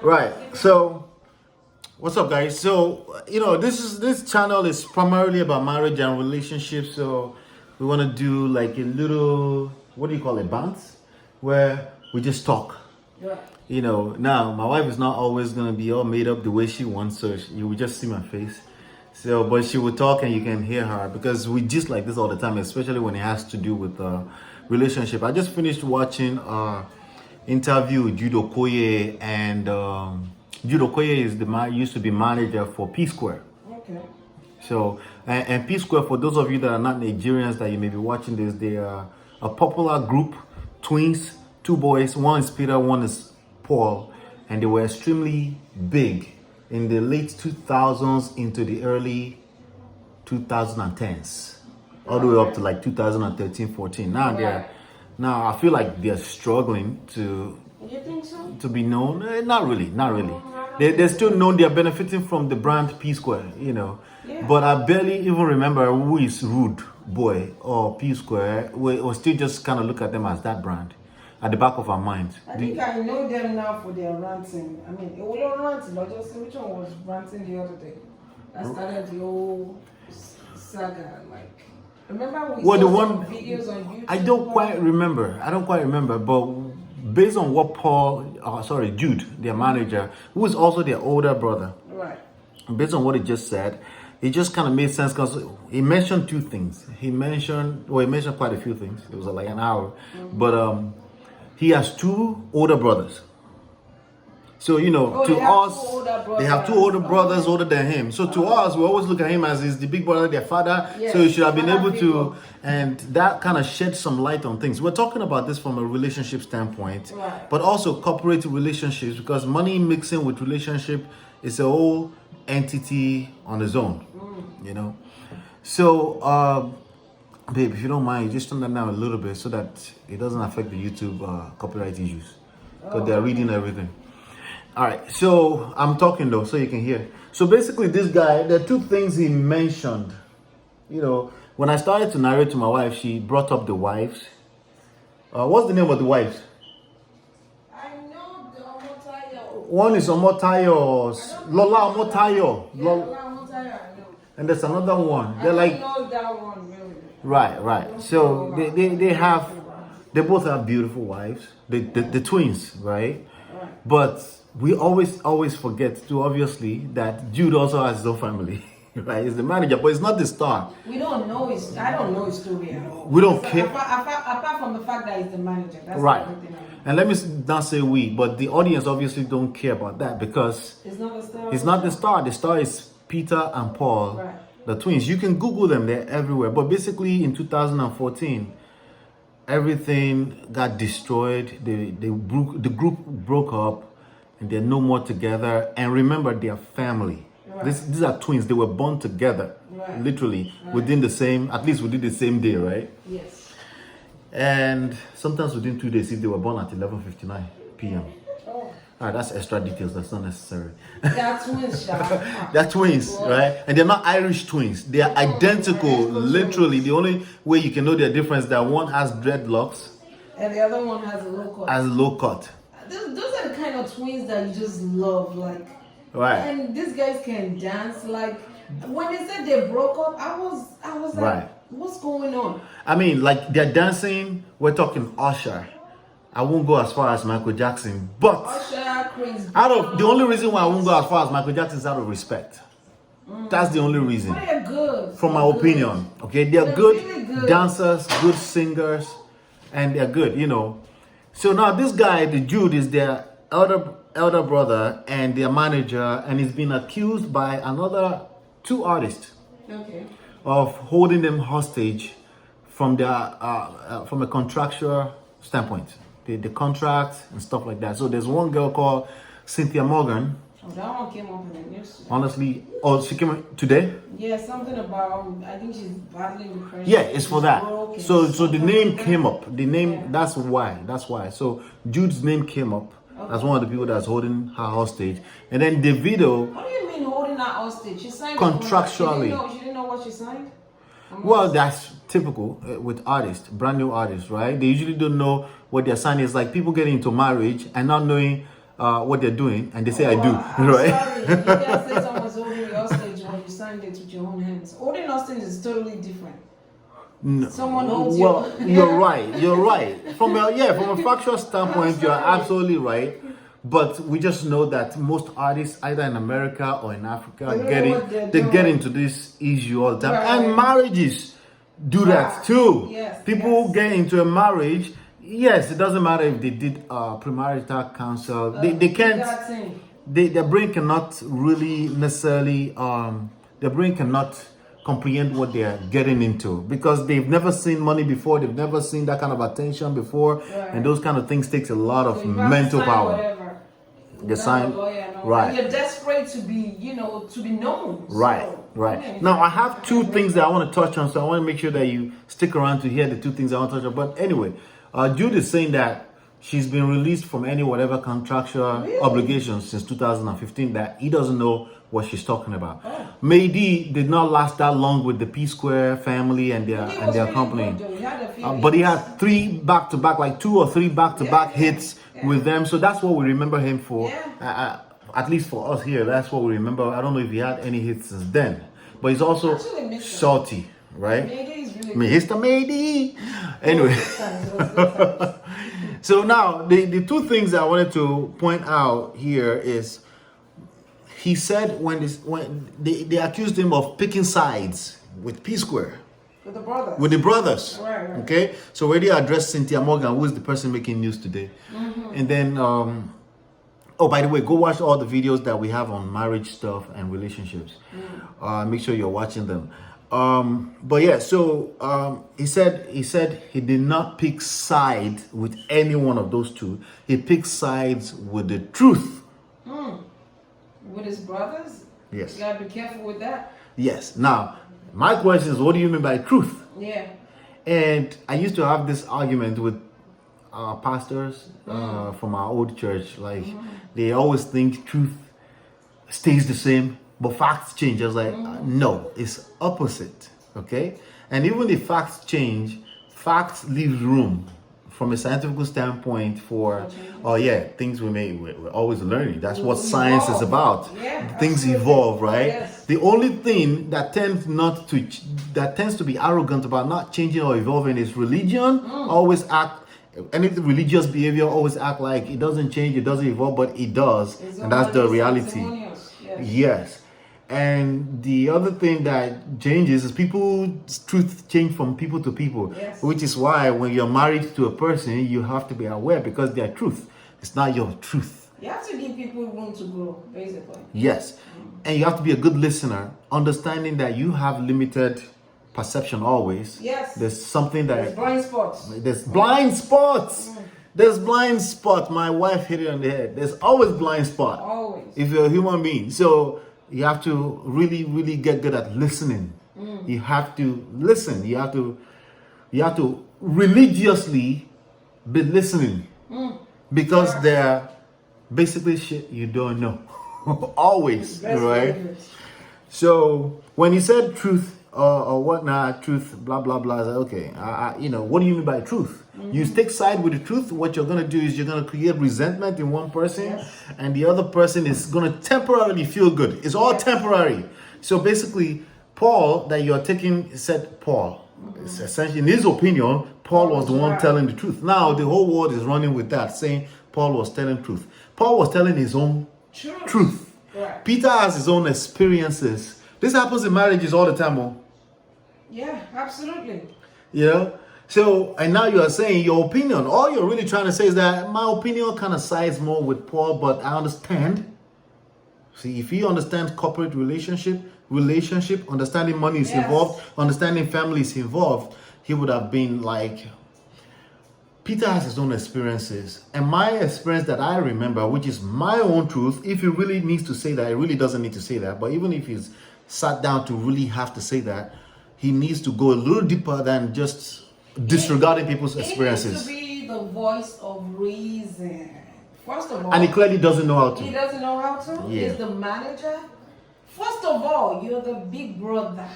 Right. So, what's up, guys? So, this channel is primarily about marriage and relationships. So, we want to do like a little, what do you call it, bounce, where we just talk. Right. Now my wife is not always gonna be all made up the way she wants, so you will just see my face. So, but she will talk and you can hear her because we just like this all the time, especially when it has to do with relationship. I just finished watching interview with JUDE Okoye, and JUDE Okoye is used to be manager for P Square. Okay. So, and P Square, for those of you that are not Nigerians that you may be watching this, they are a popular group, twins, two boys. One is Peter, one is Paul, and they were extremely big in the late 2000s into the early 2010s, all the way up to like 2013, 14. Now I feel like they're struggling to. You think so? To be known. Not really. They're still known. They're benefiting from the brand P Square, Yeah. But I barely even remember who is Rudeboy or P Square. We still just kind of look at them as that brand at the back of our minds. I think I know them now for their ranting. I mean, it was ranting, but just which one was ranting the other day? That started the whole saga. Like, remember we saw some videos on YouTube? I don't quite remember, but based on what Jude, their manager, who is also their older brother, right? Based on what he just said, it just kind of made sense because he mentioned two things. He mentioned quite a few things. It was like an hour, but he has two older brothers. So to us, they have two older brothers older than him. So to us, we always look at him as he's the big brother, their father. Yes, so he should have been able to, and that kind of sheds some light on things. We're talking about this from a relationship standpoint, right, but also corporate relationships, because money mixing with relationship is a whole entity on its own. So, babe, if you don't mind, just turn that down a little bit so that it doesn't affect the YouTube copyright issues, because they're reading everything. All right, so I'm talking though, so you can hear. So basically, this guy, there are two things he mentioned. When I started to narrate to my wife, she brought up the wives. What's the name of the wives? I know the Omotayo. One is Omotayo, Lola Omotayo. Yeah, Lola Omotayo, I know. And there's another one. They're I don't know that one really. Right. So they both have beautiful wives. The twins, right? But we always forget to obviously that Jude also has his own family, right? He's the manager, but he's not the star. We don't know his. I don't know his story at all. We don't care. Apart from the fact that he's the manager, that's right. everything I know. And let me not say we, but the audience obviously don't care about that because it's not the star. It's not the star. The star is Peter and Paul, right, the twins. You can Google them; they're everywhere. But basically, in 2014. Everything got destroyed. The group broke up, and they're no more together. And remember, they're family. Right. These are twins. They were born together, right, literally right, within at least within the same day, right? Yes. And sometimes within 2 days, if they were born at 11:59 p.m. Oh. All right, that's extra details. That's not necessary. They're twins, Sha. They're twins, right? And they're not Irish twins. They are identical, literally. The only way you can know their difference is that one has dreadlocks. And the other one has a low cut. Has low cut. Those are the kind of twins that you just love, like. Right. And these guys can dance. Like, when they said they broke up, I was like, right, what's going on? I mean, like, they're dancing. We're talking Usher. I won't go as far as Michael Jackson, but the only reason why I won't go as far as Michael Jackson is out of respect. That's the only reason. But they're good. From my opinion, okay, they're good, really good dancers, good singers, and they're good, So now this guy, the Jude, is their elder brother and their manager, and he's been accused by another two artists, okay, of holding them hostage from a contractual standpoint. The contract and stuff like that. So there's one girl called Cynthia Morgan. Oh, that one came up in the news today. Honestly, she came up today? Yeah, something about, I think she's battling depression. Yeah, it's for that. So the name came up. The name, yeah. That's why. So Jude's name came up as one of the people that's holding her hostage. And then the video. What do you mean holding her hostage? She signed contractually. She didn't know what she signed? Well, that's typical with artists, brand new artists, right? They usually don't know what their sign is. Like people getting into marriage and not knowing what they're doing, and they say I do, I'm right? sorry. You can't say someone's holding your hostage when you signed it with your own hands. Holding hostage is totally different. No. Someone holds Well, you. you're right. You're right. From a factual standpoint, you're absolutely right. But we just know that most artists, either in America or in Africa, they get into this issue all the time. Right. And marriages do that too. Yes, People get into a marriage. Yes, it doesn't matter if they did premarital counsel. They can't. Their brain cannot really necessarily. Their brain cannot comprehend what they are getting into because they've never seen money before. They've never seen that kind of attention before, and those kind of things takes a lot of mental power. The sign, right? And you're desperate to be, to be known. Right, so, right. Now I have two things that I want to touch on, so I want to make sure that you stick around to hear the two things I want to touch on. But anyway, Jude is saying that she's been released from any whatever contractual obligations since 2015. That he doesn't know what she's talking about. Mehdi did not last that long with the P Square family and their company, but he had 3 back-to-back, like 2 or 3 back-to-back hits with them. So that's what we remember him for. At least for us here, that's what we remember. I don't know if he had any hits since then, but he's also salty, right? Mr. Mehdi. Anyway, so now the two things I wanted to point out here is he said when they accused him of picking sides with P Square. With the brothers. Right. Okay? So already addressed Cynthia Morgan, who is the person making news today. And then, oh, by the way, go watch all the videos that we have on marriage stuff and relationships. Make sure you're watching them. But yeah, so he said he did not pick sides with any one of those two. He picked sides with the truth. With his brothers? Yes. You gotta be careful with that. Yes. Now, my question is, what do you mean by truth? Yeah. And I used to have this argument with pastors from our old church. Like, they always think truth stays the same, but facts change. I was like, no, it's opposite. Okay? And even if facts change, facts leave room from a scientific standpoint for, things we're always learning. That's what science is about. Yeah, things evolve, right? Yes. The only thing that tends to be arrogant about not changing or evolving is religion. Always act, any religious behavior always act like it doesn't change, it doesn't evolve, but it does, and that's the reality. Yes. And the other thing that changes is people's truth change from people to people, which is why when you're married to a person, you have to be aware because their truth is not your truth. You have to give people room to grow, basically. Yes. And you have to be a good listener, understanding that you have limited perception always. Yes. There's something that... There's blind spots. There's blind spots. There's blind spot. My wife hit it on the head. There's always blind spot. Always. If you're a human being. So you have to really, really get good at listening. You have to listen. You have to religiously be listening. Because they're basically shit you don't know. Always. Right? So when he said truth or whatnot, truth, blah, blah, blah, I said, okay, what do you mean by truth? You take side with the truth. What you're going to do is you're going to create resentment in one person, and the other person is going to temporarily feel good. It's all temporary. So basically, Paul, that you're taking, said Paul. Essentially, in his opinion, Paul was the one telling the truth. Now, the whole world is running with that, saying Paul was telling truth. Paul was telling his own truth. Right. Peter has his own experiences. This happens in marriages all the time. Yeah, absolutely. So, and now you are saying your opinion. All you're really trying to say is that my opinion kind of sides more with Paul, but I understand. See, if he understands corporate relationship, understanding money is involved, understanding family is involved, he would have been like, Peter has his own experiences. And my experience that I remember, which is my own truth, if he really needs to say that, he really doesn't need to say that. But even if he's sat down to really have to say that, he needs to go a little deeper than just disregarding people's experiences. He needs to be the voice of reason. First of all, and he clearly doesn't know how to. He doesn't know how to. Yeah. He's the manager. First of all, you're the big brother.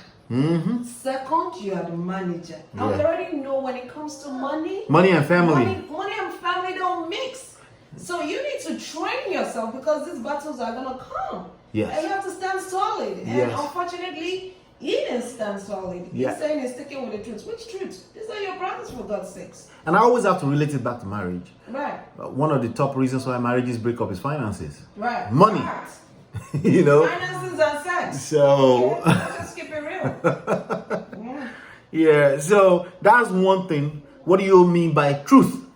Second, you are the manager. And we already know when it comes to money and family. Money and family don't mix. So you need to train yourself because these battles are gonna come. Yes. And you have to stand solid. And Yes. unfortunately, he didn't stand solid. Yeah. He's saying he's sticking with the truth. Which truth? These are your brothers, for God's sakes. And I always have to relate it back to marriage. Right. One of the top reasons why marriages break up is finances. Right. Money. Right. You know? Finances and sex. So, Yeah, let's just keep it real. Yeah. yeah, so that's one thing. What do you mean by truth?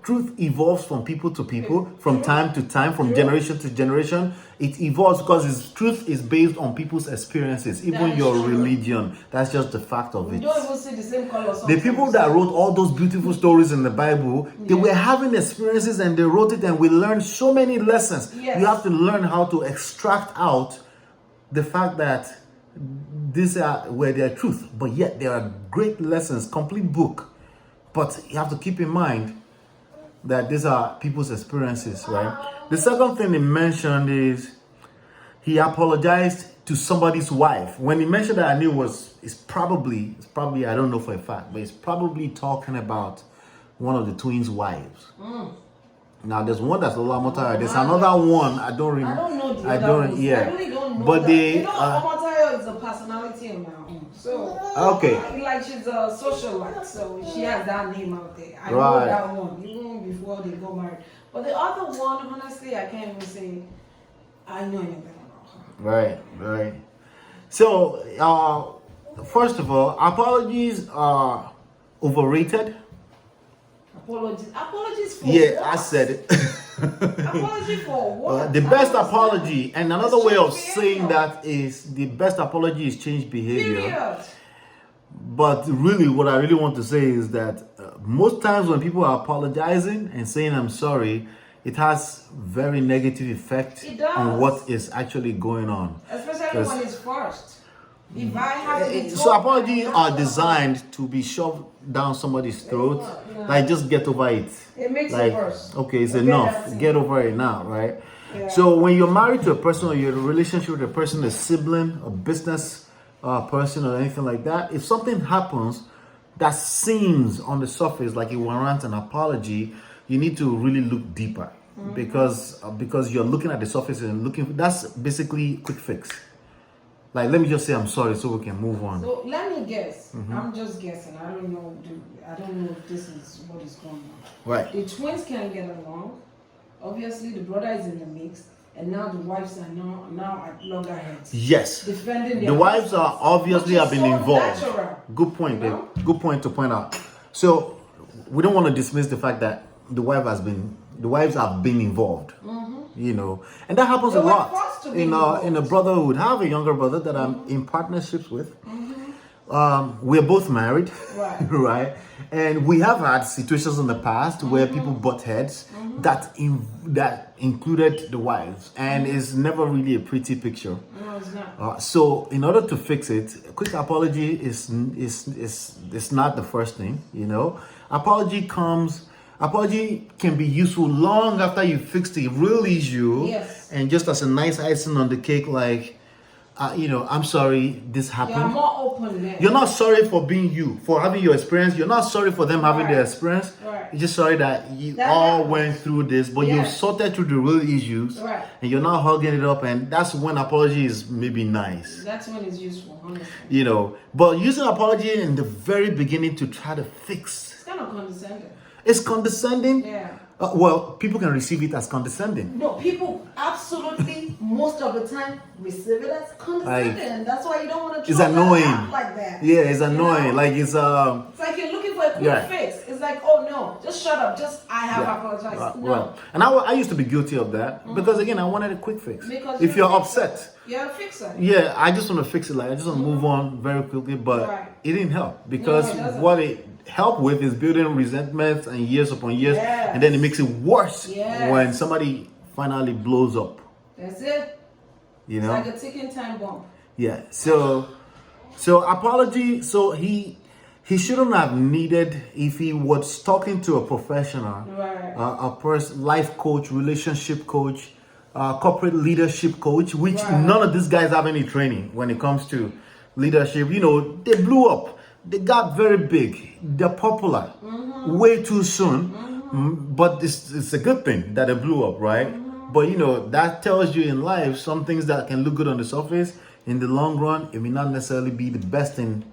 Truth evolves from people to people, from time to time, from generation to generation. It evolves because truth is based on people's experiences, even That's your true. religion. That's just the fact of You it. don't even see the same color. The people that wrote all those beautiful stories in the Bible, they were having experiences and they wrote it, and we learned so many lessons. Yes. You have to learn how to extract out the fact that these are where their truth, but yet there are great lessons, complete book. But you have to keep in mind that these are people's experiences, right? The second thing he mentioned is he apologized to somebody's wife. When he mentioned that, I knew it's probably I don't know for a fact, but it's probably talking about one of the twins' wives. Now there's one that's Olamotaya. There's another one I don't remember. I don't know the other ones. Yeah. I really don't know. But that. they You know, Omotayo is a personality on her own. So okay. like she's a socialite, so she has that name out there. I Right. know that one even before they got married. But the other one, honestly, I can't even say I know anything about her. Right. So first of all, apologies are overrated. Apologies for Yeah, what? I said it. Apology for what? The I best don't apology, and another It's way of change saying behavior. that is the best apology is change behavior. Period. But really, what I really want to say is that most times when people are apologizing and saying I'm sorry, it has very negative effect It does. on what is actually going on. Especially when it's first. If I have to So apologies are designed to be shoved down somebody's throat. Yeah. Like, just get over it. It makes Like, it worse. okay, it's Okay, enough. that's it. Get over it now, right? Yeah. So when you're married to a person, or you're in a relationship with a person, a sibling, a business person, or anything like that, if something happens that seems on the surface like it warrants an apology, you need to really look deeper, because you're looking at the surface and that's basically quick fix. Like, let me just say I'm sorry so we can move on. So let me guess. I'm just guessing. I don't know. I don't know if this is what is going on. Right. The twins can get along. Obviously, the brother is in the mix, and now the wives are now at loggerheads. Yes. Defending The their wives are husbands, obviously which have is been so involved. natural. Good point, You babe. know? Good point to point out. So we don't want to dismiss the fact that the wives have been involved. You know, and that happens They a were lot forced to be in involved. a brotherhood. I have a younger brother that I'm in partnerships with. We're both married, Right. right? And we have had situations in the past where people butt heads that included the wives, and it's never really a pretty picture. No, it's not. So in order to fix it, a quick apology is not the first thing, you know. Apology can be useful long after you fix the real issue. Yes. And just as a nice icing on the cake, like, I'm sorry this happened. You're more open there. You're not sorry for being you, for having your experience. You're not sorry for them having their Right. experience. Right. You're just sorry that you That all happens. went through this, but you've Yes. sorted through the real issues. Right. And you're not hugging it up, and that's when apology is maybe nice. That's when it's useful, honestly. You know, but using apology in the very beginning to try to fix, It's kind of condescending. it's condescending. Yeah. Well, people can receive it as condescending. No, people absolutely most of the time receive it as condescending. That's why you don't want to. It's annoying. Like that. Yeah, it's You annoying. know? Like, it's It's like you're looking for a quick Yeah. fix. It's like, oh no, just shut up. Just I have Yeah. apologized. No. Right. And I used to be guilty of that because, again, I wanted a quick fix. Because If you're a fixer. upset, You're a fixer. yeah, I just want to fix it. Like, I just want to move on very quickly, but Right. it didn't help because it doesn't. what it helped with is building resentment and years upon years, Yes. and then it makes it worse Yes. when somebody finally blows up. That's it. You It's know? like a ticking time bomb. Yeah. So apology. So he shouldn't have needed, if he was talking to a professional, Right. a person, life coach, relationship coach, corporate leadership coach, which Right. none of these guys have any training when it comes to leadership. You know, they blew up. They got very big. They're popular way too soon. But it's a good thing that it blew up, right? But you know, that tells you in life some things that can look good on the surface, in the long run, it may not necessarily be the best thing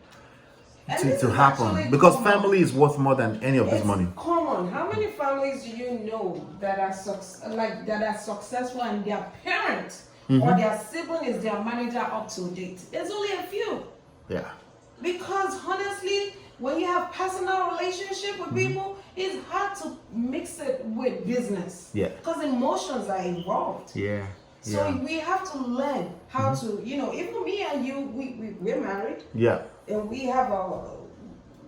to happen, because family is worth more than any of this money. Common. How many families do you know that are successful and their parents or their sibling is their manager up to date? There's only a few. Yeah. Because honestly, when you have personal relationship with people, it's hard to mix it with business. Yeah. Because emotions are involved. Yeah. So we have to learn how to, you know, even me and you, we're married. Yeah. And we have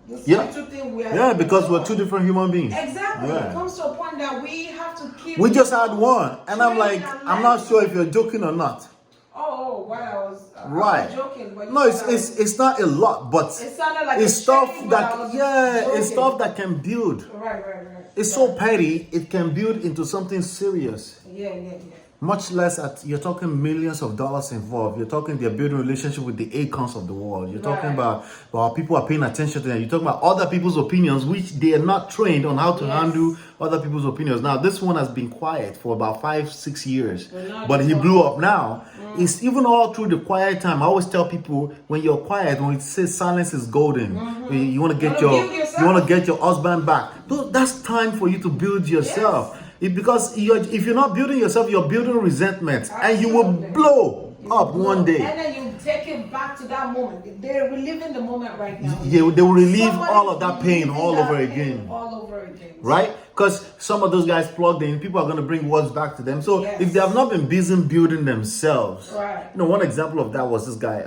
this little thing where because we're two different human beings. Exactly. Yeah. It comes to a point that we have to keep. We just had one, and I'm like, I'm not sure if you're joking or not. I was joking. But no, it's not a lot, but it sounded like it's stuff that joking. it's stuff that can build. Right. It's so petty, it can build into something serious. Yeah. Much less you're talking millions of dollars involved. You're talking they're building relationship with the icons of the world. You're talking about people are paying attention to them. You're talking about other people's opinions, which they are not trained on how to handle other people's opinions. Now, this one has been quiet for about 5-6 years, but he blew up now. It's even all through the quiet time. I always tell people, when you're quiet, when it says silence is golden, you want to get your husband back. That's time for you to build yourself. Because if you're not building yourself, you're building resentment. Absolutely. And you will blow up one day. And then you take it back to that moment. They're reliving the moment right now. Yeah, they will relieve all of that pain all over again. Right? Because some of those guys plugged in, people are going to bring words back to them. So if they have not been busy building themselves, you know, one example of that was this guy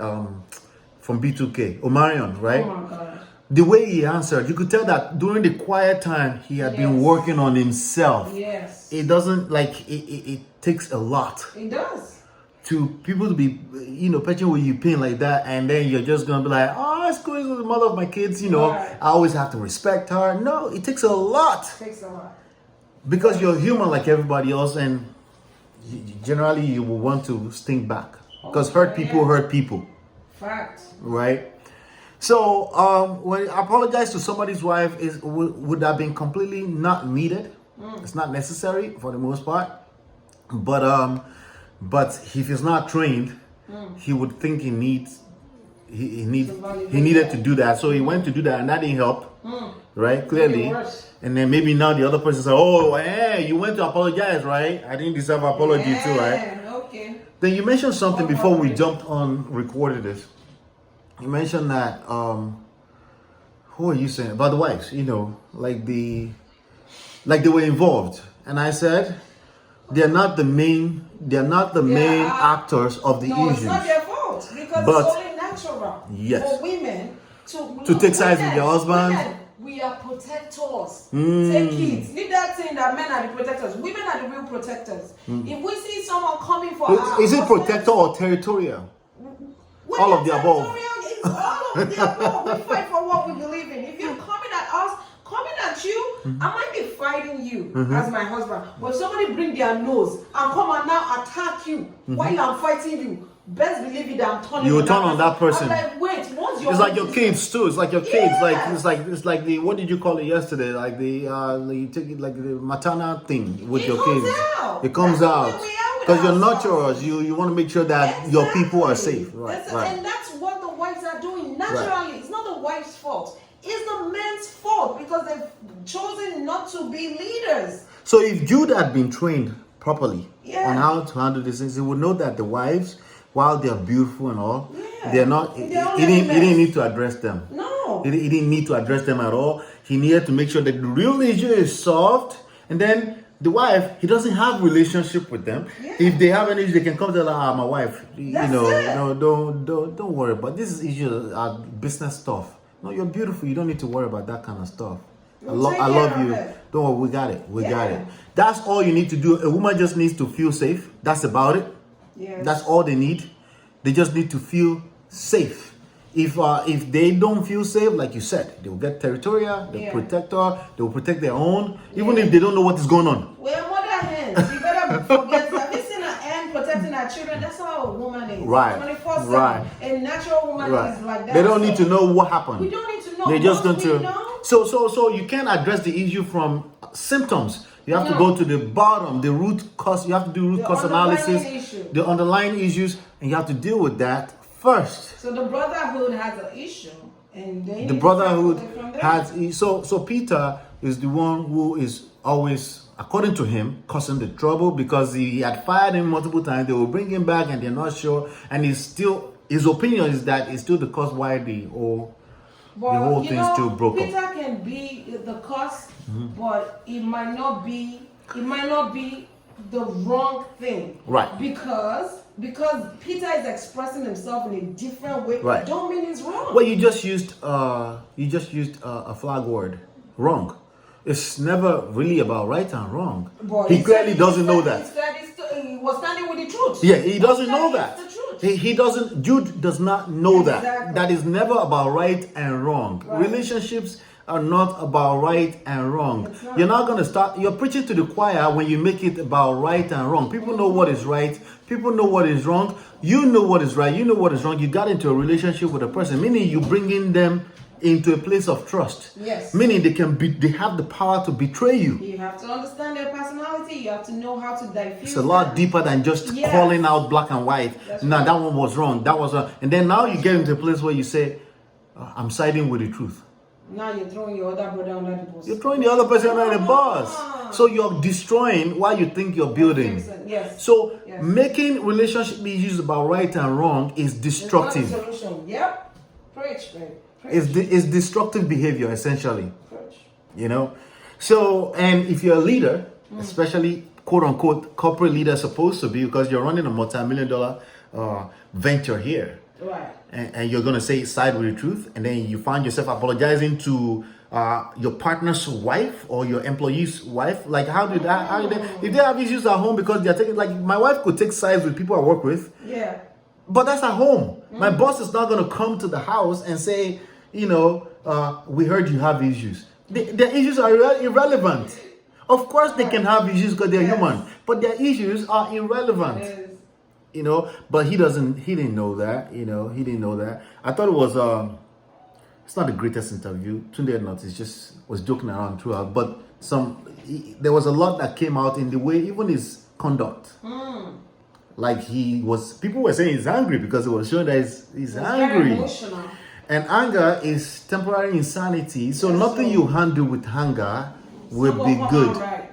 from B2K, Omarion, right? Oh my God. The way he answered, you could tell that during the quiet time, he had been working on himself. Yes. It doesn't, it takes a lot. It does. To people to be, you know, patching with you pain like that, and then you're just going to be like, oh, it's cool, the mother of my kids, you know, I always have to respect her. No, it takes a lot. It takes a lot. Because you're human like everybody else, and generally you will want to stink back. Because hurt people. Fact. Right? So, when I apologize to somebody's wife, would have been completely not needed. It's not necessary for the most part. But if he's not trained, he would think he needed to do that. So he went to do that, and that didn't help. Right? Clearly. And then maybe now the other person said, oh, hey, you went to apologize, right? I didn't deserve an apology too, right? Okay. Then you mentioned something before we jumped on recorded this. You mentioned that, who are you saying? About the wives, you know, like they were involved. And I said, they're not the main actors of the issues. No, it's not their fault, because it's only natural for women to take sides with their husbands. We are protectors. Take kids. Leave that thing that men are the protectors. Women are the real protectors. If we see someone coming for is it protector or territorial? All of the above. It's all of the above. We fight for what we believe in. If you're coming at us, coming at you, I might be fighting you as my husband. But if somebody bring their nose and come and now attack you while I'm fighting you, best believe it, I'm turning. You will turn on that person. I'm like, wait, what's your? It's like your kids too. It's like your kids. It's like the, what did you call it yesterday? Like you take it like the maternal thing with your kids. It comes out. Because you're nurturers, you want to make sure that your people are safe. Right. And that's what the wives are doing naturally. It's not the wife's fault. It's the men's fault, because they've chosen not to be leaders. So if Jude had been trained properly on how to handle these things, he would know that the wives, while they're beautiful and all, they're not. He didn't need to address them. No. He didn't need to address them at all. He needed to make sure that the real issue is solved, and then the wife, he doesn't have relationship with them. If they have any issue, they can come to my wife. No, don't worry about this. Is issues are business stuff. No, you're beautiful. You don't need to worry about that kind of stuff. I love you. Don't worry, we got it. We got it. That's all you need to do. A woman just needs to feel safe. That's about it. Yes. That's all they need. They just need to feel safe. If they don't feel safe, like you said, they will get territorial, they'll protect her, they will protect their own, even if they don't know what is going on. We're mother hens. You better forget that. Missing an end, protecting our children, that's how a woman is. Right. 24/7. A natural woman is like that. They don't need to know what happened. We don't need to know. They just don't to. So you can't address the issue from symptoms. You have to go to the bottom, the root cause. You have to do root cause analysis, the underlying issues, and you have to deal with that first. So the brotherhood has an issue, and the brotherhood has. So Peter is the one who is always, according to him, causing the trouble because he had fired him multiple times. They will bring him back, and they're not sure. And his opinion is that it's still the cause why the whole thing still broke up. Peter can be the cause, but it might not be the wrong thing. Right. Because Peter is expressing himself in a different way. Right. Don't mean it's wrong. Well, you just used a flag word, wrong. It's never really about right and wrong. But he clearly doesn't know that. He was standing with the truth. Yeah, he doesn't know that. The truth. He doesn't. Jude does not know Exactly. that. That is never about right and wrong. Right. Relationships are not about right and wrong. You're not going to start. You're preaching to the choir when you make it about right and wrong. People know what is right. People know what is wrong. You know what is right. You know what is wrong. You got into a relationship with a person, meaning you bringing them into a place of trust. Yes. Meaning they have the power to betray you. You have to understand their personality. You have to know how to diffuse. It's a lot deeper than just calling out black and white. That one was wrong. That was wrong. And then now you get into a place where you say, I'm siding with the truth. Now you're throwing your other brother under the bus. You're throwing the other person under the bus. So you're destroying what you think you're building. Yes. So making relationship issues about right and wrong is destructive. It's not the solution. Yep. Preach, babe. It's destructive behavior, essentially. You know? So, and if you're a leader, especially quote unquote corporate leader, supposed to be, because you're running a multi-million-dollar venture here. Right. And you're going to say side with the truth, and then you find yourself apologizing to your partner's wife or your employee's wife. Like, if they have issues at home because they're taking, like, my wife could take sides with people I work with. Yeah. But that's at home. My boss is not going to come to the house and say, we heard you have issues. Their issues are irrelevant. Of course they can have issues because they're human, but their issues are irrelevant. But he didn't know that. He didn't know that. I thought it was it's not the greatest interview. Tunde not, it just was joking around throughout, but there was a lot that came out in the way, even his conduct. Like people were saying he's angry because it was showing that he's angry. Very emotional. And anger is temporary insanity. So nothing you handle with anger will be good. Right.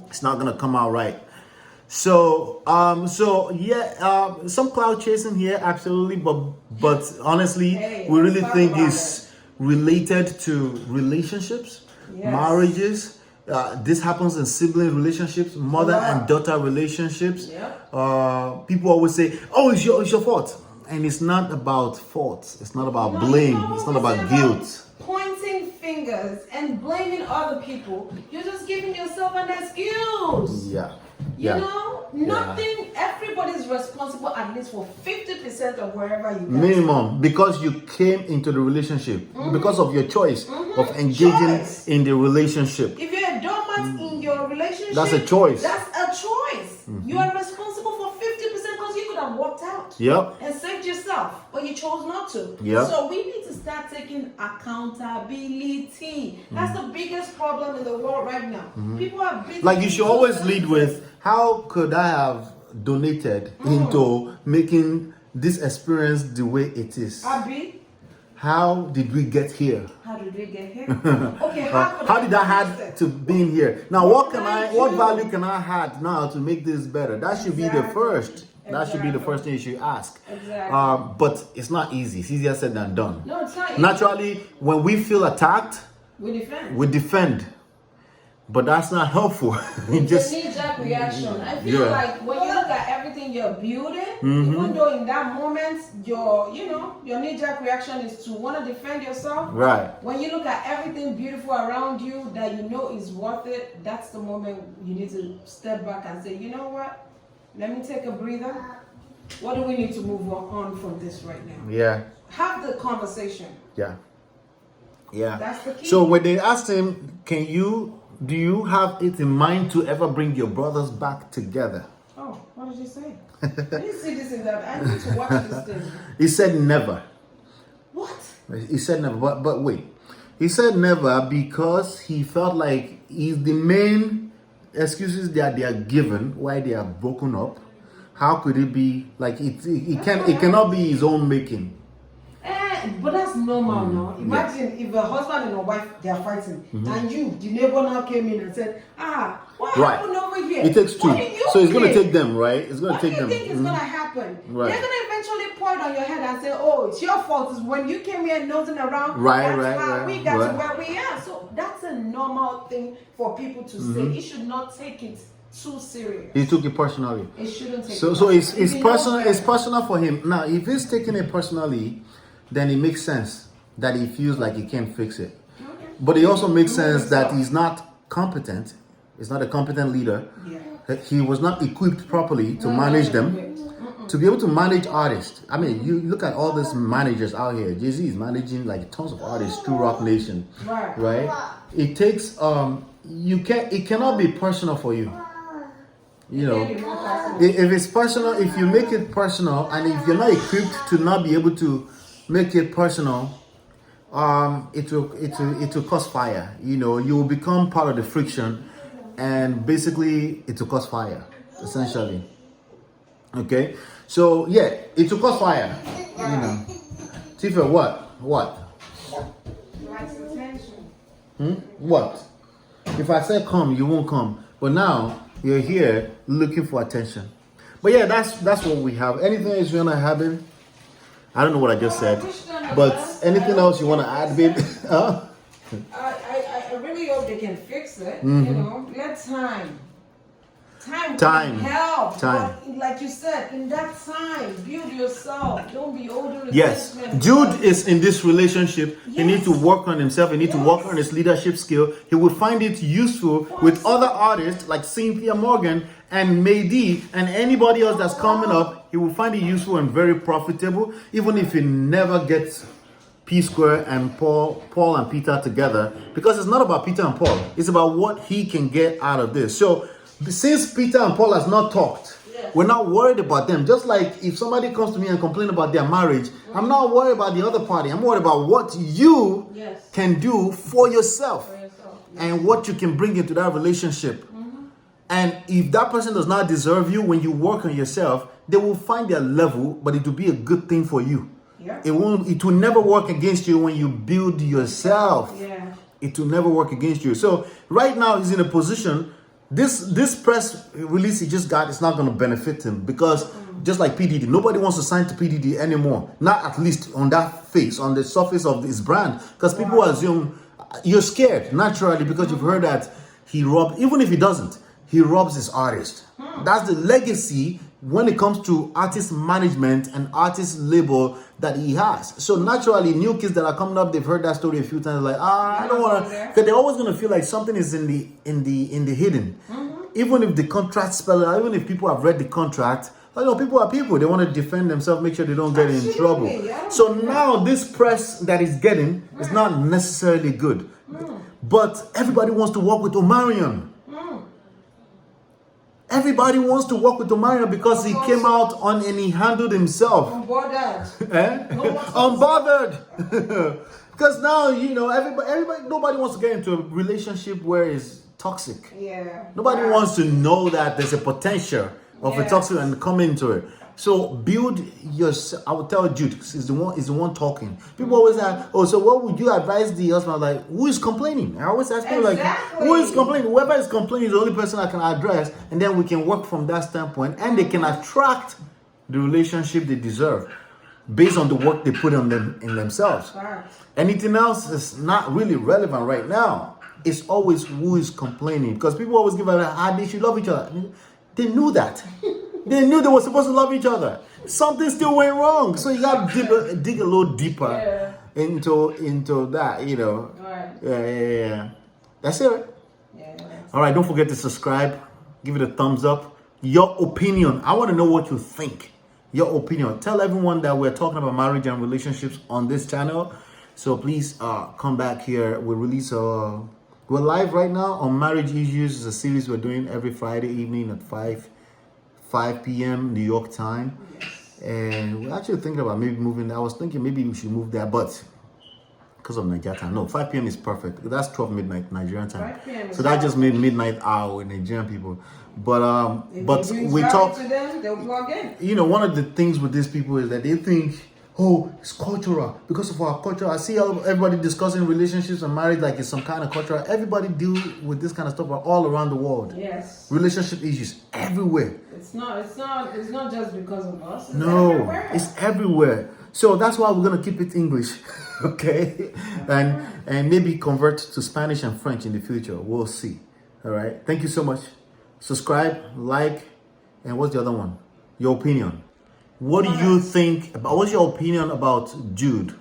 It's not gonna come out right. So some cloud chasing here, absolutely, but honestly, we really think it's related to relationships, marriages. This happens in sibling relationships, mother and daughter relationships. People always say, "Oh, it's your fault," and it's not about fault. It's not about blame. It's not about guilt. Pointing fingers and blaming other people. You're just giving yourself an excuse. Nothing. Everybody's responsible at least for 50% of wherever you go. Minimum, because you came into the relationship because of your choice of engaging in the relationship. If you're a doormat in your relationship, that's a choice. That's a choice. You are responsible for 50% because you could have walked out. And saved yourself, but you chose not to. So we need to start taking accountability. That's the biggest problem in the world right now. People are busy. Like, you should always lead with, how could I have donated into making this experience the way it is? How did we get here? How did we get here? Okay, how did I add to being here? Now, what value can I add now to make this better? That should be the first. That should be the first thing you should ask. But it's not easy. It's easier said than done. No, it's not easy. Naturally, when we feel attacked, we defend. But that's not helpful. It's a knee-jerk reaction. I feel like when you look at everything you're building, even though in that moment your knee-jerk reaction is to want to defend yourself. Right. When you look at everything beautiful around you that you know is worth it, that's the moment you need to step back and say, you know what? Let me take a breather. What do we need to move on from this right now? Have the conversation. That's the key. So when they asked him, do you have it in mind to ever bring your brothers back together? Oh, what did he say? I didn't see this in that. I need to watch this thing. He said never. What? He said never, but wait. He said never because he felt like he's the main excuses that they are given why they are broken up. How could it be like it cannot be his own making? But that's normal now. Imagine if a husband and a wife they are fighting, and you, the neighbor, now came in and said, what happened over here? It takes two. So it's going to take them, right? It's going to take them. What do you think is going to happen? Right. They're going to eventually point on your head and say, oh, it's your fault. It's when you came here nosing around. That's how we got to where we are. So that's a normal thing for people to say. It should not take it too serious. He took it personally. It shouldn't take so it's personal. It's personal for him. Now, if he's taking it personally, then it makes sense that he feels like he can't fix it. Okay. But it also makes sense that he's not competent. He's not a competent leader. Yeah. He was not equipped properly to manage them. To be able to manage artists. I mean, you look at all these managers out here. Jay-Z is managing like tons of artists through Rock Nation. Right? It takes it cannot be personal for you. You know, if it's personal, if you make it personal, and if you're not equipped to not be able to make it personal, it will cause fire. You know, you will become part of the friction, and basically it will cause fire, essentially. Okay, so yeah, it will cause fire. You know, Tifa, what? Likes attention. What? If I say come, you won't come. But now you're here looking for attention. But yeah, that's what we have. Anything else you wanna have, baby? I don't know what I just said, but anything else you want to add, babe? I really hope they can fix it. You know, let time help. But like you said, in that time, build yourself. Don't be older. Yes, Jude is in this relationship. Yes. He needs to work on himself. He needs to work on his leadership skill. He will find it useful with other artists like Cynthia Morgan and Maydi and anybody else that's coming up. He will find it useful and very profitable, even if he never gets P Square and Paul and Peter together, because it's not about Peter and Paul. It's about what he can get out of this. So since Peter and Paul has not talked, we're not worried about them. Just like if somebody comes to me and complain about their marriage, I'm not worried about the other party. I'm worried about what you can do for yourself and what you can bring into that relationship. And if that person does not deserve you when you work on yourself, they will find their level, but it will be a good thing for you. It will never work against you when you build yourself. It will never work against you. So right now he's in a position. This press release he just got is not going to benefit him, because just like P. Diddy, nobody wants to sign to P. Diddy anymore. Not at least on that face, on the surface of his brand, because people assume you're scared naturally because you've heard that he robbed. Even if he doesn't, he robs his artist. That's the legacy when it comes to artist management and artist label that he has. So naturally, new kids that are coming up, they've heard that story a few times. Like, I don't want to, because they're always going to feel like something is in the hidden. Even if the contract spell out, even if people have read the contract, you know, people are people. They want to defend themselves, make sure they don't get in trouble. So now this press that he's getting is not necessarily good. But everybody wants to work with Omarion. Everybody wants to work with Omarion because he came out on and he handled himself. Unbothered. Unbothered. Because now, you know, nobody wants to get into a relationship where it's toxic. Nobody wants to know that there's a potential of a toxic and come into it. So build yourself. I would tell Jude, is the one talking. People always ask, oh, so what would you advise the husband? Like, who is complaining? I always ask people, like, who is complaining? Whoever is complaining is the only person I can address, and then we can work from that standpoint, and they can attract the relationship they deserve based on the work they put on them in themselves. Anything else is not really relevant right now. It's always who is complaining, because people always give out they should love each other. I mean, they knew that. They knew they were supposed to love each other. Something still went wrong. So you got to dig a little deeper into that, you know. Yeah. That's it. All right, don't forget to subscribe. Give it a thumbs up. Your opinion. I want to know what you think. Your opinion. Tell everyone that we're talking about marriage and relationships on this channel. So please come back here. We'll release we're live right now on Marriage Issues. It's a series we're doing every Friday evening at 5 p.m. New York time. And we're actually thinking about maybe moving. I was thinking maybe we should move that, but because of Nigeria time. No, 5 p.m. is perfect. That's 12 midnight Nigerian time. 5 p.m. So that just made midnight hour with Nigerian people. But If we you talk. to them, they'll plug in. You know, one of the things with these people is that they think, oh, it's cultural because of our culture. I see everybody discussing relationships and marriage like it's some kind of culture. Everybody deal with this kind of stuff all around the world. Yes. Relationship issues everywhere. It's not just because of us. It's No, everywhere. it's everywhere. So that's why we're gonna keep it English, okay? And maybe convert to Spanish and French in the future. We'll see. All right. Thank you so much. Subscribe, like, and what's the other one? Your opinion. What do you think about? What's your opinion about Jude?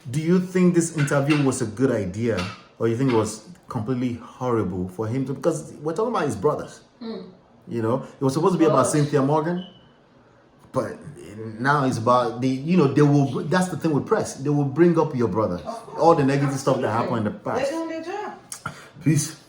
Do you think this interview was a good idea, or you think it was completely horrible for him to? Because we're talking about his brothers. You know, it was supposed to be about Cynthia Morgan, but now it's about the. You know, they will. That's the thing with press. They will bring up your brothers, all the negative stuff that happened in the past. They're doing their job. Peace.